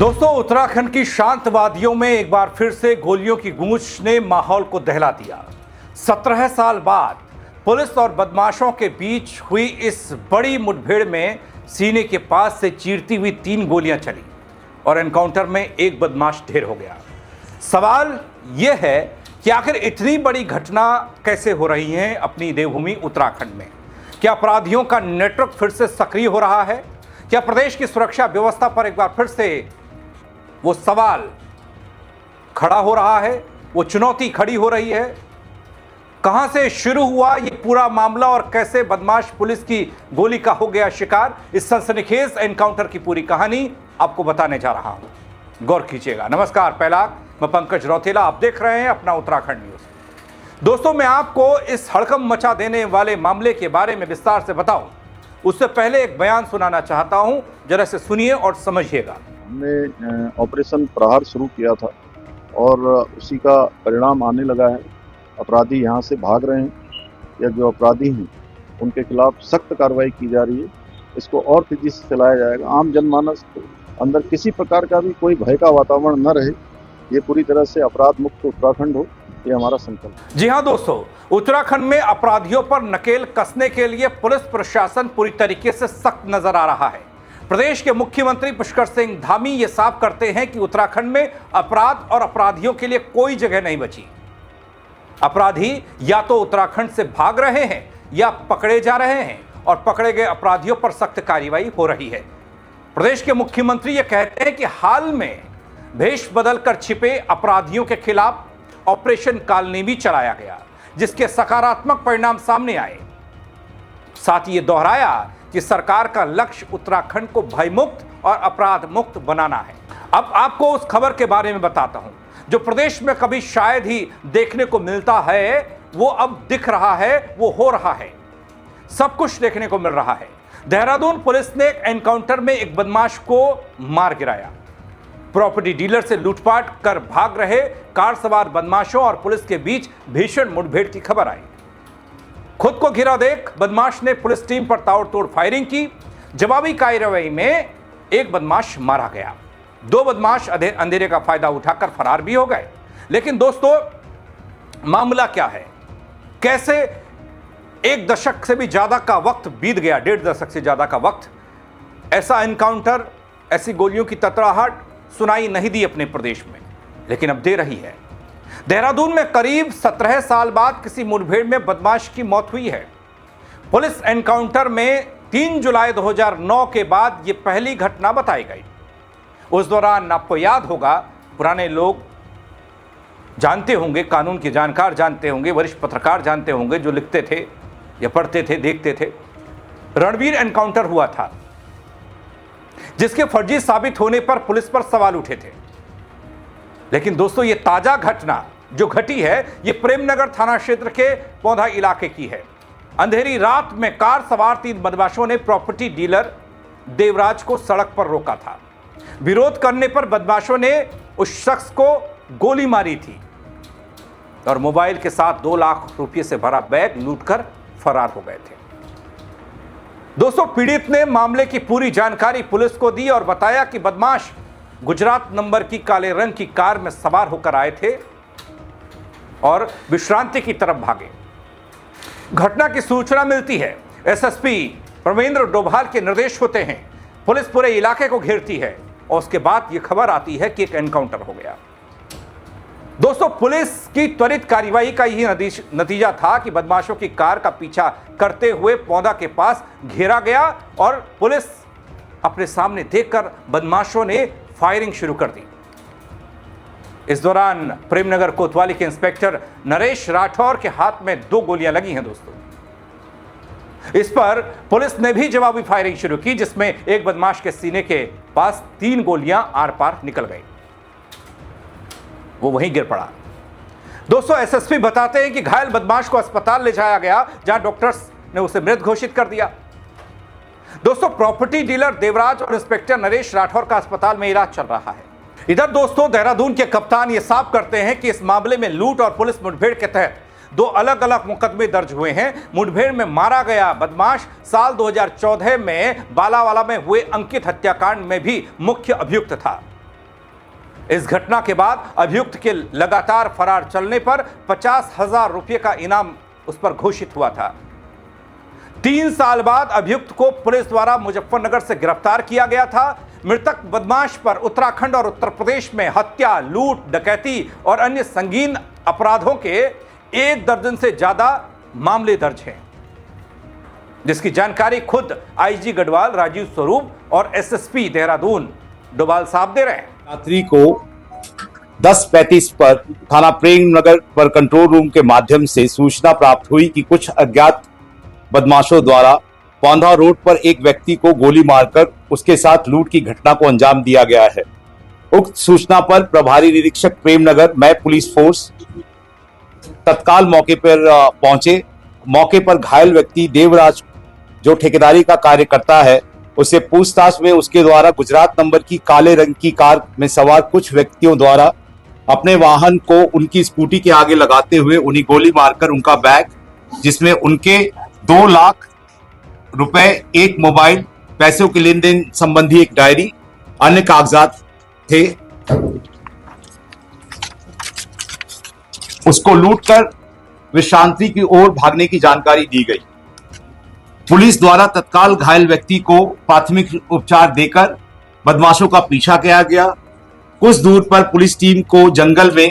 दोस्तों, उत्तराखंड की शांत वादियों में एक बार फिर से गोलियों की गूंज ने माहौल को दहला दिया। 17 साल बाद पुलिस और बदमाशों के बीच हुई इस बड़ी मुठभेड़ में सीने के पास से चीरती हुई 3 गोलियां चली और एनकाउंटर में एक बदमाश ढेर हो गया। सवाल यह है कि आखिर इतनी बड़ी घटना कैसे हो रही है अपनी देवभूमि उत्तराखंड में? क्या अपराधियों का नेटवर्क फिर से सक्रिय हो रहा है? क्या प्रदेश की सुरक्षा व्यवस्था पर एक बार फिर से वो सवाल खड़ा हो रहा है, वो चुनौती खड़ी हो रही है? कहां से शुरू हुआ ये पूरा मामला और कैसे बदमाश पुलिस की गोली का हो गया शिकार? इस सनसनीखेज एनकाउंटर की पूरी कहानी आपको बताने जा रहा हूं, गौर कीजिएगा। नमस्कार, पहला मैं पंकज रौतेला, आप देख रहे हैं अपना उत्तराखंड न्यूज। दोस्तों, मैं आपको इस हड़कंप मचा देने वाले मामले के बारे में विस्तार से बताऊं उससे पहले एक बयान सुनाना चाहता हूं, जरा से सुनिए और समझिएगा। हमने ऑपरेशन प्रहार शुरू किया था और उसी का परिणाम आने लगा है। अपराधी यहाँ से भाग रहे हैं या जो अपराधी हैं उनके खिलाफ सख्त कार्रवाई की जा रही है। इसको और तेजी से चलाया जाएगा। आम जनमानस के अंदर किसी प्रकार का भी कोई भय का वातावरण न रहे, ये पूरी तरह से अपराध मुक्त उत्तराखंड हो, ये हमारा संकल्प है। जी हां दोस्तों, उत्तराखंड में अपराधियों पर नकेल कसने के लिए पुलिस प्रशासन पूरी तरीके से सख्त नजर आ रहा है। प्रदेश के मुख्यमंत्री पुष्कर सिंह धामी ये साफ करते हैं कि उत्तराखंड में अपराध और अपराधियों के लिए कोई जगह नहीं बची। अपराधी या तो उत्तराखंड से भाग रहे हैं या पकड़े जा रहे हैं और पकड़े गए अपराधियों पर सख्त कार्रवाई हो रही है। प्रदेश के मुख्यमंत्री ये कहते हैं कि हाल में भेष बदलकर छिपे अपराधियों के खिलाफ ऑपरेशन कालनी भी चलाया गया, जिसके सकारात्मक परिणाम सामने आए। साथ ही ये दोहराया कि सरकार का लक्ष्य उत्तराखंड को भयमुक्त और अपराध मुक्त बनाना है। अब आपको उस खबर के बारे में बताता हूं जो प्रदेश में कभी शायद ही देखने को मिलता है, वो अब दिख रहा है, वो हो रहा है, सब कुछ देखने को मिल रहा है। देहरादून पुलिस ने एक एनकाउंटर में एक बदमाश को मार गिराया। प्रॉपर्टी डीलर से लूटपाट कर भाग रहे कार सवार बदमाशों और पुलिस के बीच भीषण मुठभेड़ की खबर आई। खुद को घिरा देख बदमाश ने पुलिस टीम पर ताबड़तोड़ फायरिंग की। जवाबी कार्रवाई में एक बदमाश मारा गया। 2 बदमाश अंधेरे का फायदा उठाकर फरार भी हो गए। लेकिन दोस्तों, मामला क्या है? कैसे 1 दशक से भी ज्यादा का वक्त बीत गया, 1.5 दशक से ज्यादा का वक्त, ऐसा एनकाउंटर, ऐसी गोलियों की ततराहट सुनाई नहीं दी अपने प्रदेश में, लेकिन अब दे रही है। देहरादून में करीब 17 साल बाद किसी मुठभेड़ में बदमाश की मौत हुई है। पुलिस एनकाउंटर में 3 जुलाई 2009 के बाद यह पहली घटना बताई गई। उस दौरान आपको याद होगा, पुराने लोग जानते होंगे, कानून के जानकार जानते होंगे, वरिष्ठ पत्रकार जानते होंगे जो लिखते थे या पढ़ते थे, देखते थे, रणवीर एनकाउंटर हुआ था जिसके फर्जी साबित होने पर पुलिस पर सवाल उठे थे। लेकिन दोस्तों, ये ताजा घटना जो घटी है, ये प्रेमनगर थाना क्षेत्र के पौधा इलाके की है। अंधेरी रात में कार सवार 3 बदमाशों ने प्रॉपर्टी डीलर देवराज को सड़क पर रोका था। विरोध करने पर बदमाशों ने उस शख्स को गोली मारी थी और मोबाइल के साथ 2 लाख रुपए से भरा बैग लूटकर फरार हो गए थे। दोस्तों, पीड़ित ने मामले की पूरी जानकारी पुलिस को दी और बताया कि बदमाश गुजरात नंबर की काले रंग की कार में सवार होकर आए थे और विश्रांति की तरफ भागे। घटना की सूचना मिलती है, एसएसपी प्रवेंद्र डोभाल के निर्देश होते हैं, पुलिस पूरे इलाके को घेरती है और उसके बाद यह खबर आती है कि एक एनकाउंटर हो गया। दोस्तों, पुलिस की त्वरित कार्रवाई का यही नतीजा था कि बदमाशों की कार का पीछा करते हुए पौधा के पास घेरा गया और पुलिस अपने सामने देखकर बदमाशों ने फायरिंग शुरू कर दी। इस दौरान प्रेमनगर कोतवाली के इंस्पेक्टर नरेश राठौर के हाथ में 2 गोलियां लगी हैं। दोस्तों, इस पर पुलिस ने भी जवाबी फायरिंग शुरू की, जिसमें एक बदमाश के सीने के पास 3 गोलियां आर पार निकल गई, वो वहीं गिर पड़ा। दोस्तों, एसएसपी बताते हैं कि घायल बदमाश को अस्पताल ले जाया गया, जहां डॉक्टर्स ने उसे मृत घोषित कर दिया। दोस्तों, प्रॉपर्टी डीलर देवराज और इंस्पेक्टर नरेश राठौर का अस्पताल में इलाज चल रहा है। इधर दोस्तों, देहरादून के कप्तान ये साफ करते हैं कि इस मामले में लूट और पुलिस मुठभेड़ के तहत 2 अलग अलग मुकदमे दर्ज हुए हैं। मुठभेड़ में मारा गया बदमाश साल 2014 में बालावाला में हुए अंकित हत्याकांड में भी मुख्य अभियुक्त था। इस घटना के बाद अभियुक्त के लगातार फरार चलने पर 50,000 रुपये का इनाम उस पर घोषित हुआ था। 3 साल बाद अभियुक्त को पुलिस द्वारा मुजफ्फरनगर से गिरफ्तार किया गया था। मृतक बदमाश पर उत्तराखंड और उत्तर प्रदेश में हत्या, लूट, डकैती और अन्य संगीन अपराधों के 1 दर्जन से ज्यादा मामले दर्ज हैं, जिसकी जानकारी खुद आईजी गढ़वाल राजीव स्वरूप और एसएसपी देहरादून डोभाल साहब दे रहे हैं। रात्रि को 10:35 पर थाना प्रेम नगर पर कंट्रोल रूम के माध्यम से सूचना प्राप्त हुई कि कुछ अज्ञात बदमाशों द्वारा पौंधा रोड पर एक व्यक्ति को गोली मारकर उसके साथ लूट की घटना को अंजाम दिया गया है। उक्त सूचना पर प्रभारी निरीक्षक प्रेम नगर मैं पुलिस फोर्स तत्काल मौके पर पहुंचे। मौके पर घायल व्यक्ति देवराज जो ठेकेदारी का कार्य करता है, उससे पूछताछ में उसके द्वारा गुजरात नंबर की काले रंग की कार में सवार कुछ व्यक्तियों द्वारा अपने वाहन को उनकी स्कूटी के आगे लगाते हुए उन्हें गोली मारकर उनका बैग, जिसमें उनके 2 लाख रुपए, एक मोबाइल, पैसों के लेन देन संबंधी एक डायरी, अन्य कागजात थे, उसको लूटकर विश्रांति की ओर भागने की जानकारी दी गई। पुलिस द्वारा तत्काल घायल व्यक्ति को प्राथमिक उपचार देकर बदमाशों का पीछा किया गया। कुछ दूर पर पुलिस टीम को जंगल में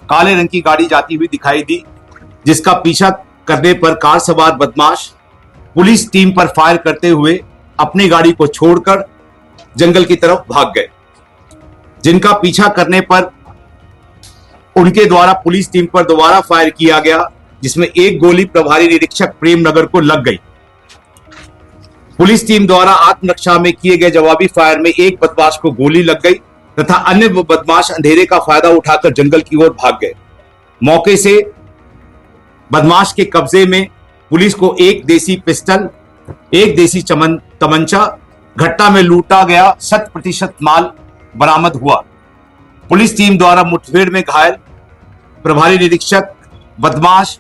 काले रंग की गाड़ी जाती हुई दिखाई दी, जिसका पीछा करने पर कार सवार बदमाश पुलिस टीम पर फायर करते हुए अपनी गाड़ी को छोड़कर जंगल की तरफ भाग गए, जिनका पीछा करने पर उनके द्वारा पुलिस टीम पर दोबारा फायर किया गया, जिसमें एक गोली प्रभारी निरीक्षक प्रेम नगर को लग गई। पुलिस टीम द्वारा आत्मरक्षा में किए गए जवाबी फायर में एक बदमाश को गोली लग गई तथा अन्य बदमाश अंधेरे का फायदा उठाकर जंगल की ओर भाग गए। मौके से बदमाश के कब्जे में पुलिस को एक देसी पिस्टल, एक देसी तमंचा, घटना में लूटा गया 100% माल बरामद हुआ। पुलिस टीम द्वारा मुठभेड़ में घायल प्रभारी निरीक्षक, बदमाश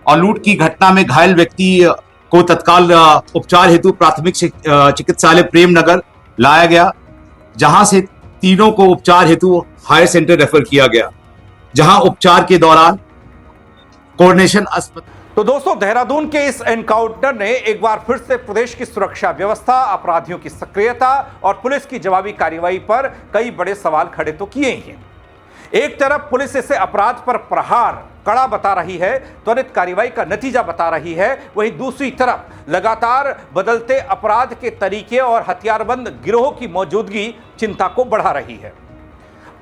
और लूट की घटना में घायल व्यक्ति को तत्काल उपचार हेतु प्राथमिक चिकित्सालय प्रेम नगर लाया गया, जहां से तीनों को उपचार हेतु हायर सेंटर रेफर किया गया, जहां उपचार के दौरान कोऑर्डिनेशन अस्पताल। तो दोस्तों, देहरादून के इस एनकाउंटर ने एक बार फिर से प्रदेश की सुरक्षा व्यवस्था, अपराधियों की सक्रियता और पुलिस की जवाबी कार्रवाई पर कई बड़े सवाल खड़े तो किए ही हैं। एक तरफ पुलिस इसे अपराध पर प्रहार कड़ा बता रही है, त्वरित कार्रवाई का नतीजा बता रही है, वहीं दूसरी तरफ लगातार बदलते अपराध के तरीके और हथियारबंद गिरोह की मौजूदगी चिंता को बढ़ा रही है।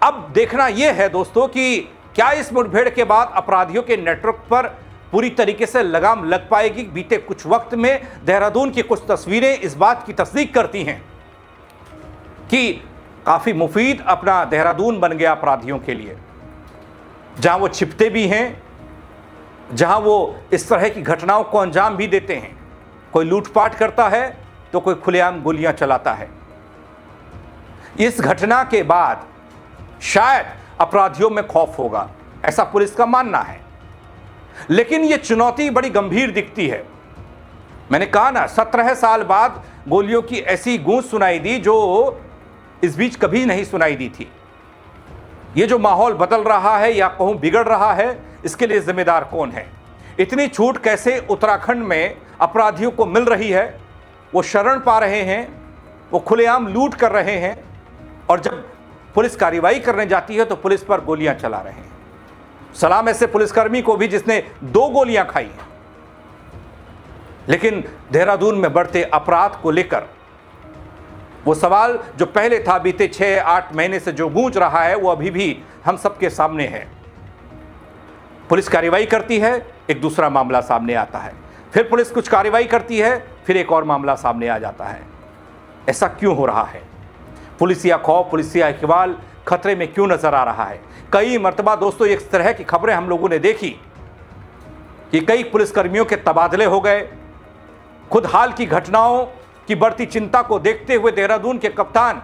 अब देखना यह है दोस्तों कि क्या इस मुठभेड़ के बाद अपराधियों के नेटवर्क पर पूरी तरीके से लगाम लग पाएगी। बीते कुछ वक्त में देहरादून की कुछ तस्वीरें इस बात की तस्दीक करती हैं कि काफी मुफीद अपना देहरादून बन गया अपराधियों के लिए, जहां वो छिपते भी हैं, जहां वो इस तरह की घटनाओं को अंजाम भी देते हैं। कोई लूटपाट करता है तो कोई खुलेआम गोलियां चलाता है। इस घटना के बाद शायद अपराधियों में खौफ होगा, ऐसा पुलिस का मानना है, लेकिन यह चुनौती बड़ी गंभीर दिखती है। मैंने कहा ना, 17 साल बाद गोलियों की ऐसी गूंज सुनाई दी जो इस बीच कभी नहीं सुनाई दी थी। ये जो माहौल बदल रहा है या कहूं बिगड़ रहा है, इसके लिए जिम्मेदार कौन है? इतनी छूट कैसे उत्तराखंड में अपराधियों को मिल रही है? वो शरण पा रहे हैं, वो खुलेआम लूट कर रहे हैं, और जब पुलिस कार्रवाई करने जाती है तो पुलिस पर गोलियां चला रहे हैं। सलाम ऐसे पुलिसकर्मी को भी जिसने 2 गोलियां खाई हैं। लेकिन देहरादून में बढ़ते अपराध को लेकर वो सवाल जो पहले था, बीते 6-8 महीने से जो गूंज रहा है, वो अभी भी हम सबके सामने है। पुलिस कार्रवाई करती है, एक दूसरा मामला सामने आता है, फिर पुलिस कुछ कार्रवाई करती है, फिर एक और मामला सामने आ जाता है। ऐसा क्यों हो रहा है? पुलिसिया खौफ, पुलिसिया इकबाल खतरे में क्यों नजर आ रहा है? कई मर्तबा दोस्तों इस तरह की खबरें हम लोगों ने देखी कि कई पुलिसकर्मियों के तबादले हो गए। खुद हाल की घटनाओं की बढ़ती चिंता को देखते हुए देहरादून के कप्तान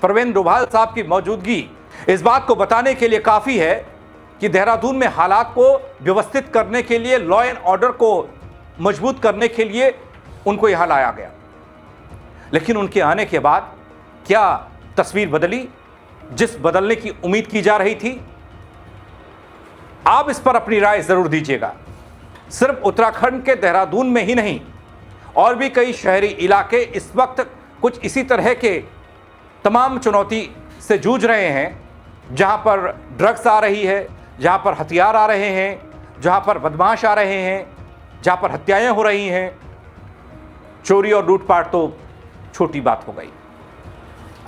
प्रवीण डोभाल साहब की मौजूदगी इस बात को बताने के लिए काफी है कि देहरादून में हालात को व्यवस्थित करने के लिए, लॉ एंड ऑर्डर को मजबूत करने के लिए उनको यहां लाया गया। लेकिन उनके आने के बाद क्या तस्वीर बदली? जिस बदलने की उम्मीद की जा रही थी? आप इस पर अपनी राय जरूर दीजिएगा। सिर्फ उत्तराखंड के देहरादून में ही नहीं, और भी कई शहरी इलाके इस वक्त कुछ इसी तरह के तमाम चुनौती से जूझ रहे हैं, जहां पर ड्रग्स आ रही है, जहां पर हथियार आ रहे हैं, जहां पर बदमाश आ रहे हैं, जहां पर हत्याएं हो रही हैं। चोरी और लूटपाट तो छोटी बात हो गई।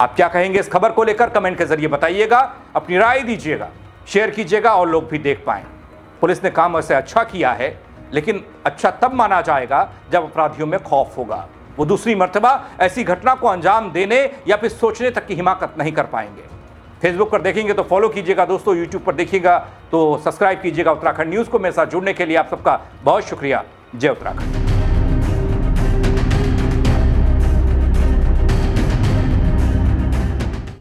आप क्या कहेंगे इस खबर को लेकर? कमेंट के जरिए बताइएगा, अपनी राय दीजिएगा, शेयर कीजिएगा और लोग भी देख पाएं। पुलिस ने काम वैसे अच्छा किया है, लेकिन अच्छा तब माना जाएगा जब अपराधियों में खौफ होगा। वो दूसरी मर्तबा ऐसी घटना को अंजाम देने या फिर सोचने तक की हिमाकत नहीं कर पाएंगे। फेसबुक पर देखेंगे तो फॉलो कीजिएगा दोस्तों, यूट्यूब पर देखिएगा तो सब्सक्राइब कीजिएगा उत्तराखंड न्यूज़ को। मेरे साथ जुड़ने के लिए आप सबका बहुत शुक्रिया। जय उत्तराखंड।